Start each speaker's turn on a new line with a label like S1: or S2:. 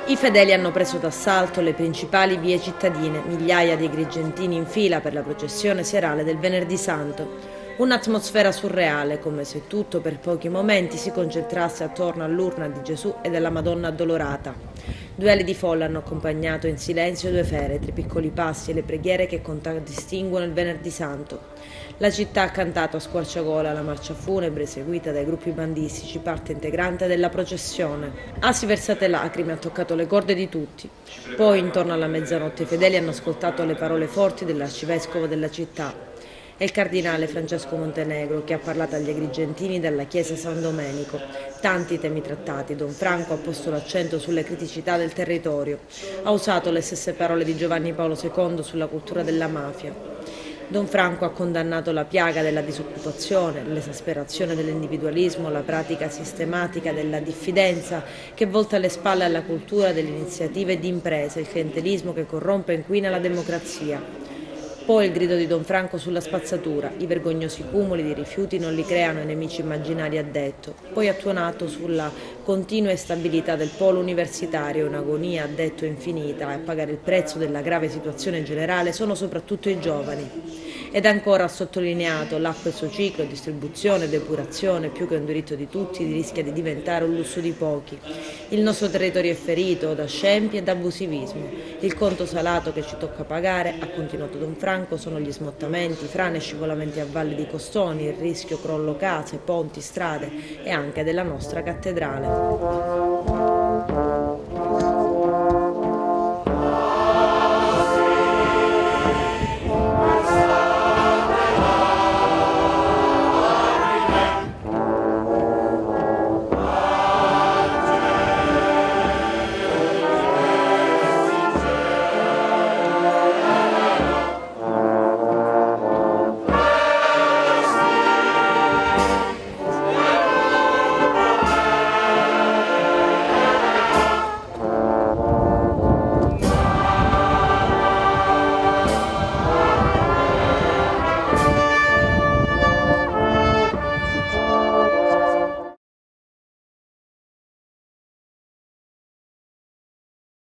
S1: I fedeli hanno preso d'assalto le principali vie cittadine, migliaia di agrigentini in fila per la processione serale del Venerdì Santo. Un'atmosfera surreale, come se tutto per pochi momenti si concentrasse attorno all'urna di Gesù e della Madonna Addolorata. Duelli di folla hanno accompagnato in silenzio due feretri, piccoli passi e le preghiere che contraddistinguono il Venerdì Santo. La città ha cantato a squarciagola la marcia funebre seguita dai gruppi bandistici, parte integrante della processione. Asi versate lacrime ha toccato le corde di tutti. Poi, intorno alla mezzanotte, i fedeli hanno ascoltato le parole forti dell'arcivescovo della città. È il cardinale Francesco Montenegro che ha parlato agli agrigentini dalla chiesa San Domenico. Tanti temi trattati, Don Franco ha posto l'accento sulle criticità del territorio. Ha usato le stesse parole di Giovanni Paolo II sulla cultura della mafia. Don Franco ha condannato la piaga della disoccupazione, l'esasperazione dell'individualismo, la pratica sistematica della diffidenza che volta le spalle alla cultura delle iniziative di impresa, il clientelismo che corrompe e inquina la democrazia. Poi il grido di Don Franco sulla spazzatura, i vergognosi cumuli di rifiuti non li creano i nemici immaginari, ha detto. Poi ha tuonato sulla continua instabilità del polo universitario, un'agonia, ha detto, infinita, e a pagare il prezzo della grave situazione generale sono soprattutto i giovani. Ed ancora ha sottolineato l'acqua e il suo ciclo, distribuzione e depurazione, più che un diritto di tutti, rischia di diventare un lusso di pochi. Il nostro territorio è ferito da scempi e da abusivismo. Il conto salato che ci tocca pagare, ha continuato Don Franco, sono gli smottamenti, frane e scivolamenti a valle di costoni, il rischio crollo case, ponti, strade e anche della nostra cattedrale.